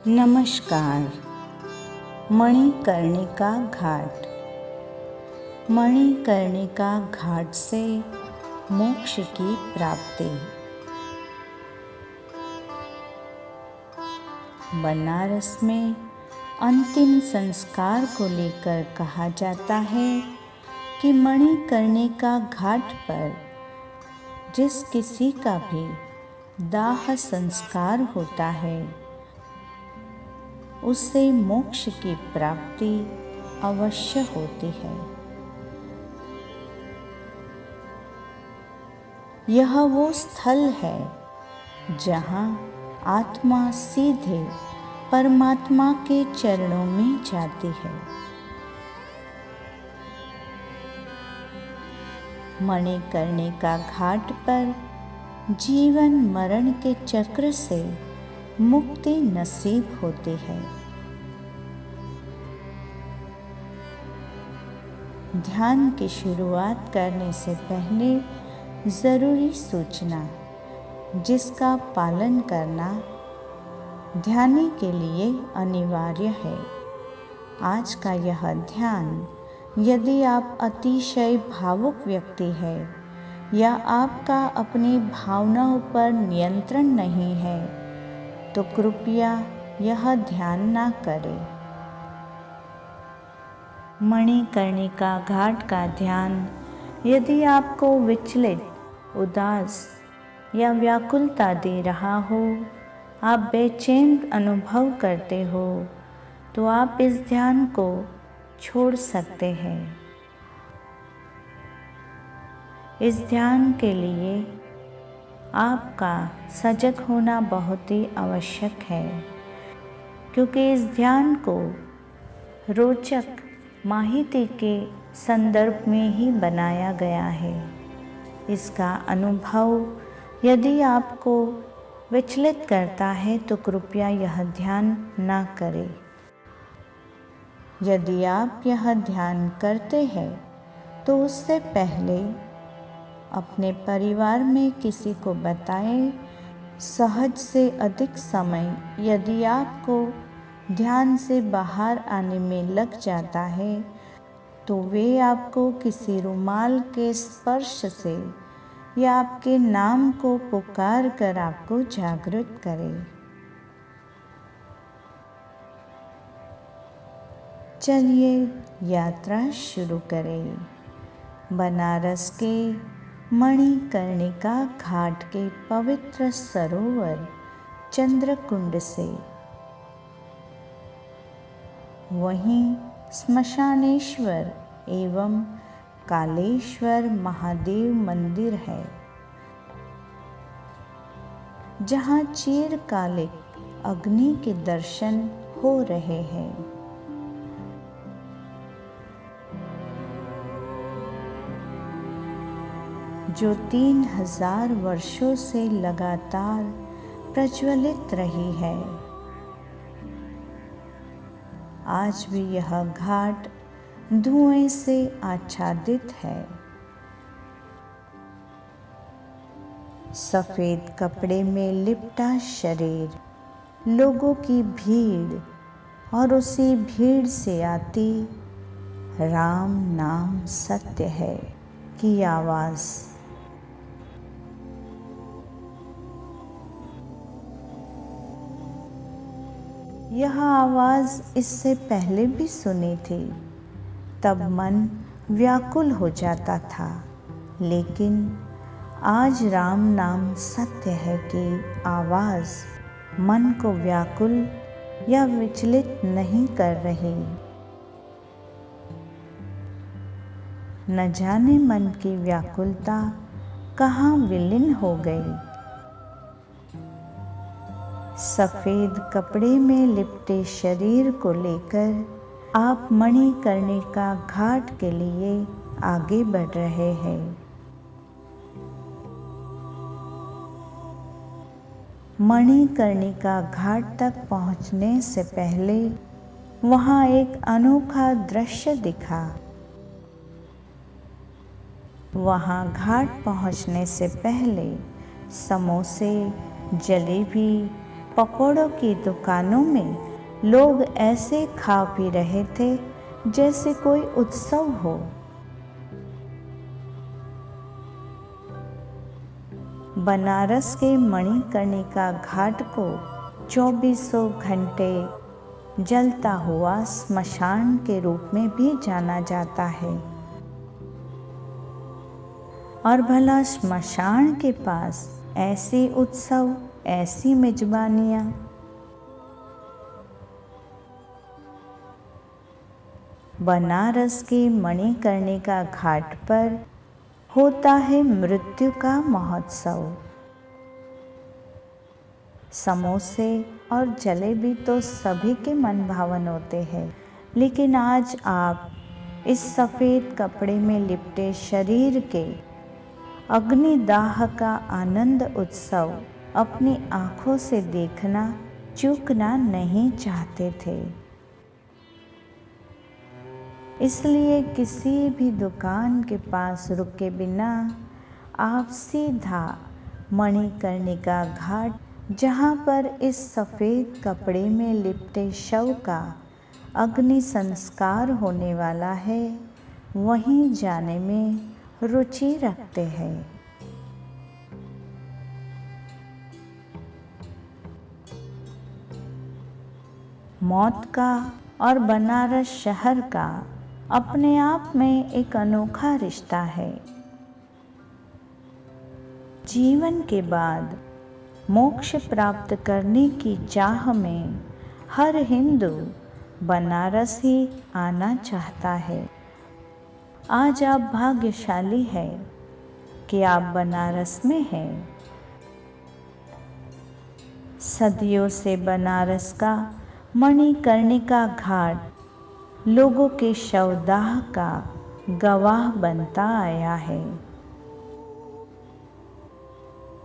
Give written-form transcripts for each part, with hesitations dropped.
नमस्कार। मणिकर्णिका घाट। मणिकर्णिका घाट से मोक्ष की प्राप्ति। बनारस में अंतिम संस्कार को लेकर कहा जाता है कि मणिकर्णिका घाट पर जिस किसी का भी दाह संस्कार होता है उससे मोक्ष की प्राप्ति अवश्य होती है। यह वो स्थल है जहाँ आत्मा सीधे परमात्मा के चरणों में जाती है। मणिकर्णिका घाट पर जीवन मरण के चक्र से मुक्ति नसीब होती है। ध्यान की शुरुआत करने से पहले ज़रूरी सूचना जिसका पालन करना ध्यानी के लिए अनिवार्य है। आज का यह ध्यान यदि आप अतिशय भावुक व्यक्ति हैं या आपका अपनी भावनाओं पर नियंत्रण नहीं है तो कृपया यह ध्यान ना करें। मणिकर्णिका घाट का ध्यान यदि आपको विचलित, उदास या व्याकुलता दे रहा हो, आप बेचैन अनुभव करते हो, तो आप इस ध्यान को छोड़ सकते हैं। इस ध्यान के लिए आपका सजग होना बहुत ही आवश्यक है, क्योंकि इस ध्यान को रोचक माहिती के संदर्भ में ही बनाया गया है। इसका अनुभव यदि आपको विचलित करता है तो कृपया यह ध्यान ना करें। यदि आप यह ध्यान करते हैं तो उससे पहले अपने परिवार में किसी को बताएं। सहज से अधिक समय यदि आपको ध्यान से बाहर आने में लग जाता है तो वे आपको किसी रुमाल के स्पर्श से या आपके नाम को पुकार कर आपको जागृत करें। चलिए यात्रा शुरू करें। बनारस के मणिकर्णिका घाट के पवित्र सरोवर चंद्रकुंड से। वहीं श्मशानेश्वर एवं कालेश्वर महादेव मंदिर है, जहाँ चिरकालिक अग्नि के दर्शन हो रहे हैं। जो 3000 वर्षों से लगातार प्रज्वलित रही है। आज भी यह घाट धुएं से आच्छादित है। सफ़ेद कपड़े में लिपटा शरीर, लोगों की भीड़ और उसी भीड़ से आती राम नाम सत्य है की आवाज़। यह आवाज़ इससे पहले भी सुनी थी, तब मन व्याकुल हो जाता था, लेकिन आज राम नाम सत्य है कि आवाज़ मन को व्याकुल या विचलित नहीं कर रही। न जाने मन की व्याकुलता कहाँ विलीन हो गई। सफ़ेद कपड़े में लिपटे शरीर को लेकर आप मणिकर्णिका घाट के लिए आगे बढ़ रहे हैं। मणिकर्णिका घाट तक पहुंचने से पहले वहां एक अनोखा दृश्य दिखा। वहां घाट पहुंचने से पहले समोसे, जलेबी पकौड़ों की दुकानों में लोग ऐसे खा पी रहे थे जैसे कोई उत्सव हो। बनारस के मणिकर्णिका घाट को चौबीसों घंटे जलता हुआ स्मशान के रूप में भी जाना जाता है। और भला स्मशान के पास ऐसे उत्सव, ऐसी मेजबानियाँ। बनारस के मणिकर्णिका घाट पर होता है मृत्यु का महोत्सव। समोसे और जलेबी तो सभी के मन भावन होते हैं, लेकिन आज आप इस सफ़ेद कपड़े में लिपटे शरीर के अग्निदाह का आनंद उत्सव अपनी आँखों से देखना चूकना नहीं चाहते थे। इसलिए किसी भी दुकान के पास रुके बिना आप सीधा मणिकर्णिका घाट, जहाँ पर इस सफ़ेद कपड़े में लिपटे शव का अग्नि संस्कार होने वाला है, वहीं जाने में रुचि रखते हैं। मौत का और बनारस शहर का अपने आप में एक अनोखा रिश्ता है। जीवन के बाद मोक्ष प्राप्त करने की चाह में हर हिंदू बनारस ही आना चाहता है। आज आप भाग्यशाली हैं कि आप बनारस में हैं। सदियों से बनारस का मणिकर्णिका घाट लोगों के शवदाह का गवाह बनता आया है।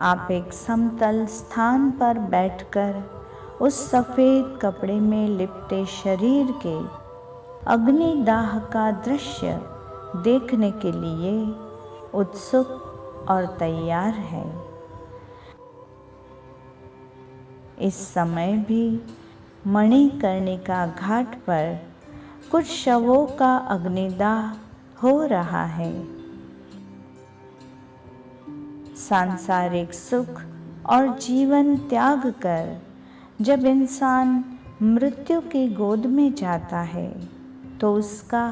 आप एक समतल स्थान पर बैठकर उस सफ़ेद कपड़े में लिपटे शरीर के अग्निदाह का दृश्य देखने के लिए उत्सुक और तैयार है। इस समय भी मणिकर्णिका घाट पर कुछ शवों का अग्निदाह हो रहा है। सांसारिक सुख और जीवन त्याग कर जब इंसान मृत्यु की गोद में जाता है तो उसका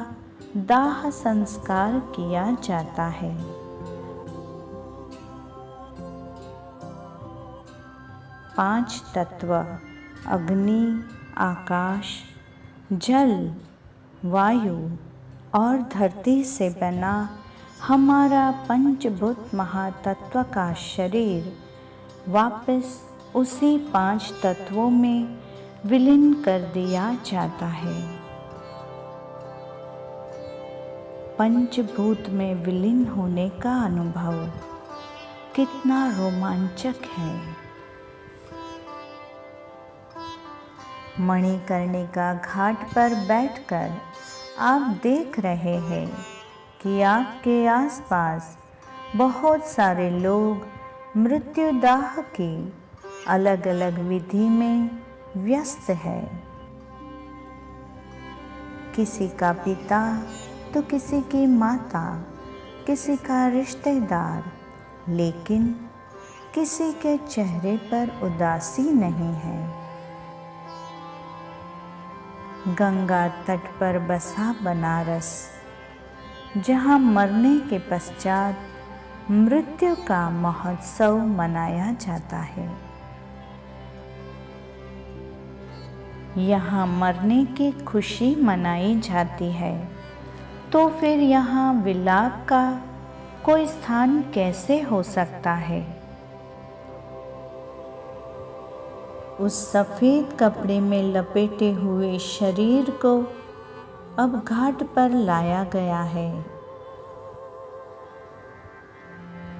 दाह संस्कार किया जाता है। पांच तत्व अग्नि, आकाश, जल, वायु और धरती से बना हमारा पंचभूत महातत्व का शरीर वापस उसी पांच तत्वों में विलीन कर दिया जाता है। पंचभूत में विलीन होने का अनुभव कितना रोमांचक है। मणिकर्णिका घाट पर बैठकर आप देख रहे हैं कि आपके आसपास बहुत सारे लोग मृत्युदाह की अलग अलग विधि में व्यस्त है। किसी का पिता तो किसी की माता, किसी का रिश्तेदार, लेकिन किसी के चेहरे पर उदासी नहीं है। गंगा तट पर बसा बनारस, जहाँ मरने के पश्चात मृत्यु का महोत्सव मनाया जाता है। यहाँ मरने की खुशी मनाई जाती है, तो फिर यहाँ विलाप का कोई स्थान कैसे हो सकता है। उस सफ़ेद कपड़े में लपेटे हुए शरीर को अब घाट पर लाया गया है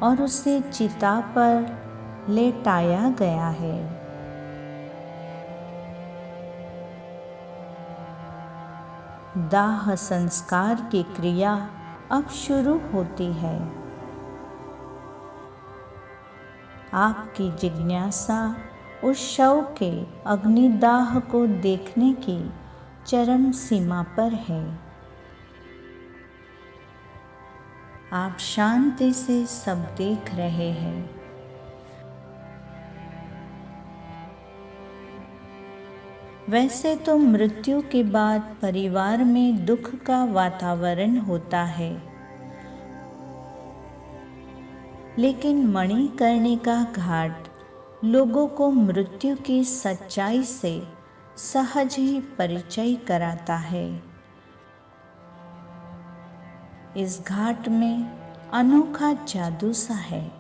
और उसे चिता पर लेटाया गया है। दाह संस्कार की क्रिया अब शुरू होती है। आपकी जिज्ञासा उस शव के अग्निदाह को देखने की चरम सीमा पर है। आप शांति से सब देख रहे हैं। वैसे तो मृत्यु के बाद परिवार में दुख का वातावरण होता है, लेकिन मणिकर्णिका घाट लोगों को मृत्यु की सच्चाई से सहज ही परिचय कराता है। इस घाट में अनोखा जादू सा है।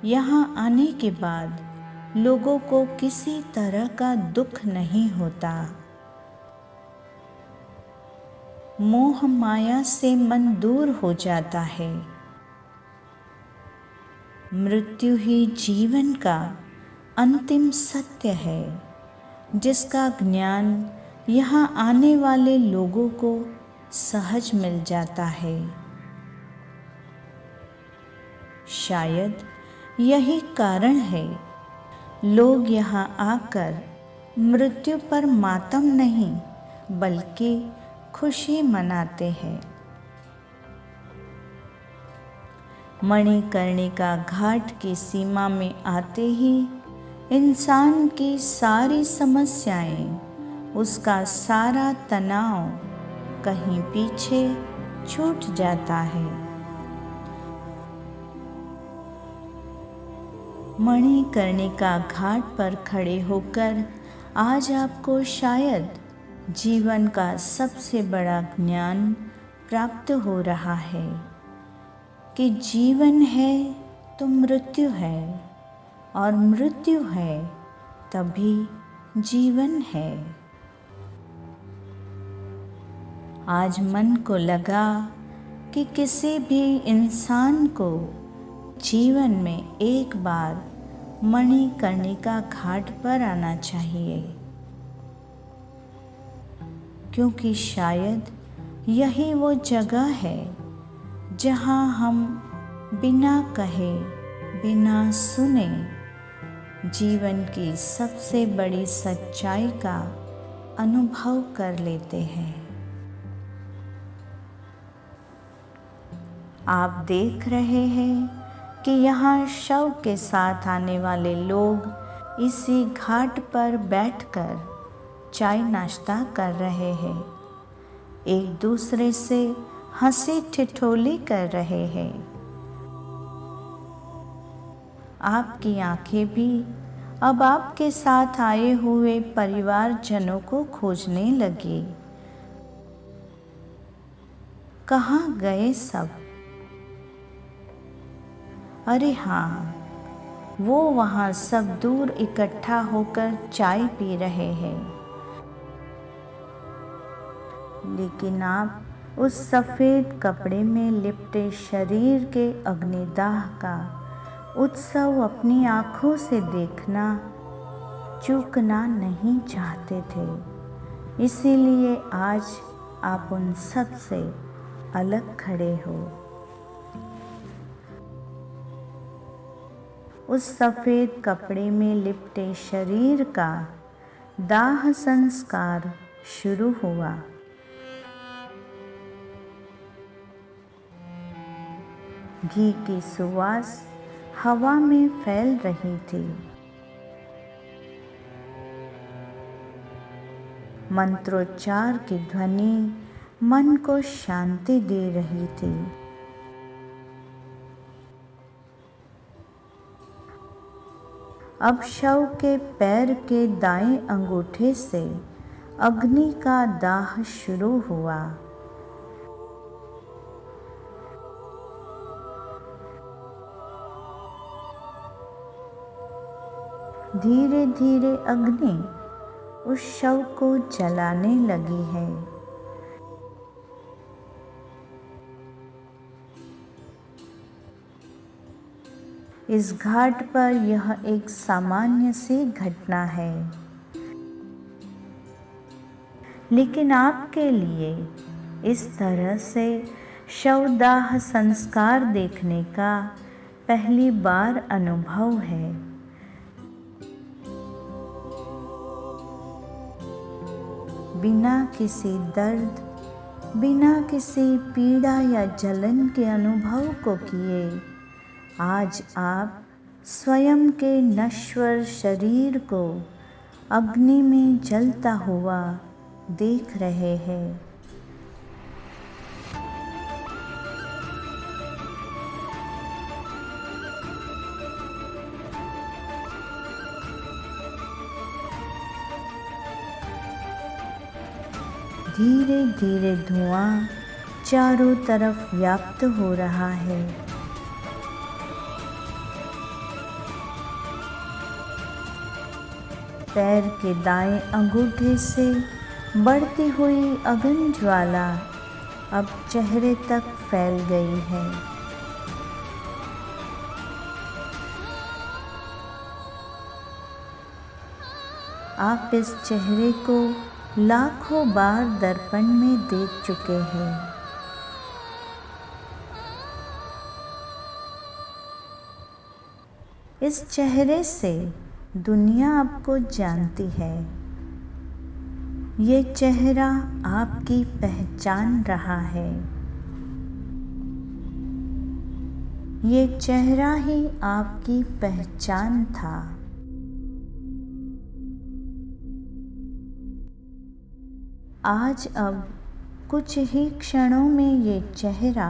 यहाँ आने के बाद लोगों को किसी तरह का दुख नहीं होता। मोह माया से मन दूर हो जाता है। मृत्यु ही जीवन का अंतिम सत्य है, जिसका ज्ञान यहाँ आने वाले लोगों को सहज मिल जाता है। शायद यही कारण है लोग यहाँ आकर मृत्यु पर मातम नहीं बल्कि खुशी मनाते हैं। मणिकर्णिका घाट की सीमा में आते ही इंसान की सारी समस्याएं, उसका सारा तनाव कहीं पीछे छूट जाता है। मणिकर्णिका घाट पर खड़े होकर आज आपको शायद जीवन का सबसे बड़ा ज्ञान प्राप्त हो रहा है कि जीवन है तो मृत्यु है, और मृत्यु है तभी जीवन है। आज मन को लगा कि किसी भी इंसान को जीवन में एक बार मणिकर्णिका घाट पर आना चाहिए, क्योंकि शायद यही वो जगह है जहाँ हम बिना कहे बिना सुने जीवन की सबसे बड़ी सच्चाई का अनुभव कर लेते हैं। आप देख रहे हैं कि यहाँ शव के साथ आने वाले लोग इसी घाट पर बैठकर चाय नाश्ता कर रहे हैं, एक दूसरे से हंसी ठिठोली कर रहे हैं। आपकी आंखें भी अब आपके साथ आए हुए परिवारजनों को खोजने लगी। कहाँ गए सब? अरे हाँ, वो वहाँ सब दूर इकट्ठा होकर चाय पी रहे हैं, लेकिन आप उस सफ़ेद कपड़े में लिपटे शरीर के अग्निदाह का उत्सव अपनी आँखों से देखना चूकना नहीं चाहते थे। इसीलिए आज आप उन सब से अलग खड़े हो। उस सफ़ेद कपड़े में लिपटे शरीर का दाह संस्कार शुरू हुआ। घी की सुवास हवा में फैल रही थी। मंत्रोच्चार की ध्वनि मन को शांति दे रही थी। अब शव के पैर के दाएं अंगूठे से अग्नि का दाह शुरू हुआ। धीरे धीरे अग्नि उस शव को जलाने लगी है। इस घाट पर यह एक सामान्य सी घटना है, लेकिन आपके लिए इस तरह से शवदाह संस्कार देखने का पहली बार अनुभव है। बिना किसी दर्द, बिना किसी पीड़ा या जलन के अनुभव को किए आज आप स्वयं के नश्वर शरीर को अग्नि में जलता हुआ देख रहे हैं। धीरे धीरे धुआं चारों तरफ व्याप्त हो रहा है। पैर के दाएं अंगूठे से बढ़ती हुई अग्नि ज्वाला अब चेहरे तक फैल गई है। आप इस चेहरे को लाखों बार दर्पण में देख चुके हैं। इस चेहरे से दुनिया आपको जानती है। ये चेहरा आपकी पहचान रहा है। ये चेहरा ही आपकी पहचान था। आज अब कुछ ही क्षणों में ये चेहरा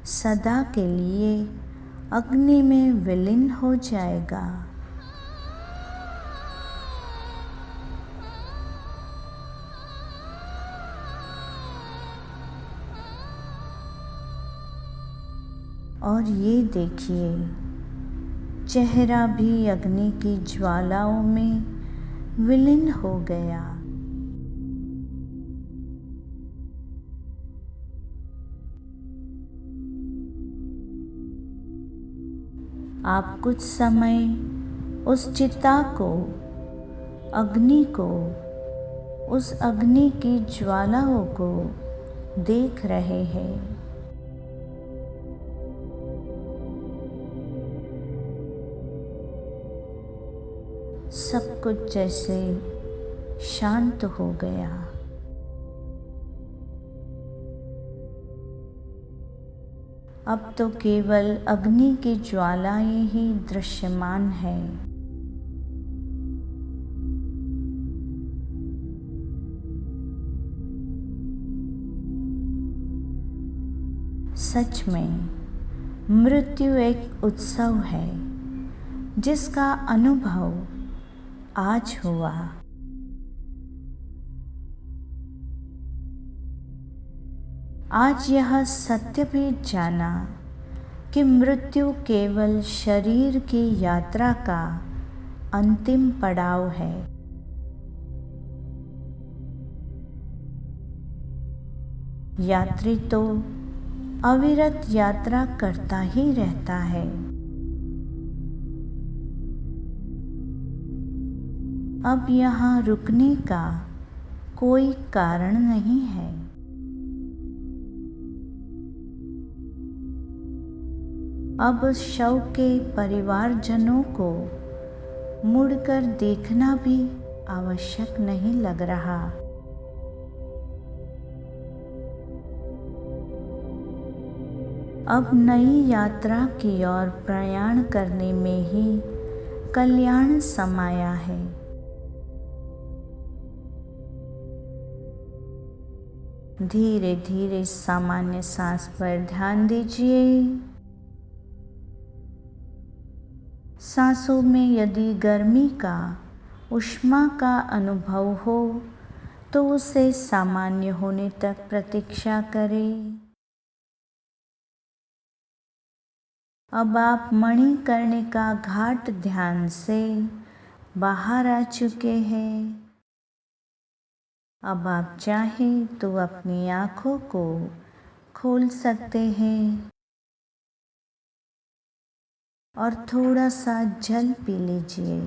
सदा के लिए अग्नि में विलीन हो जाएगा। और ये देखिए, चेहरा भी अग्नि की ज्वालाओं में विलीन हो गया। आप कुछ समय उस चिता को, अग्नि को, उस अग्नि की ज्वालाओं को देख रहे हैं। सब कुछ जैसे शांत हो गया। अब तो केवल अग्नि की ज्वालाएं ही दृश्यमान है। सच में मृत्यु एक उत्सव है जिसका अनुभव आज हुआ। आज यह सत्य भी जाना कि मृत्यु केवल शरीर की यात्रा का अंतिम पड़ाव है। यात्री तो अविरत यात्रा करता ही रहता है। अब यहाँ रुकने का कोई कारण नहीं है। अब उस शव के परिवारजनों को मुड़कर देखना भी आवश्यक नहीं लग रहा। अब नई यात्रा की ओर प्रयाण करने में ही कल्याण समाया है। धीरे धीरे सामान्य सांस पर ध्यान दीजिए। सांसों में यदि गर्मी का, ऊष्मा का अनुभव हो तो उसे सामान्य होने तक प्रतीक्षा करें। अब आप मणिकर्णिका घाट ध्यान से बाहर आ चुके हैं। अब आप चाहें तो अपनी आँखों को खोल सकते हैं और थोड़ा सा जल पी लीजिए।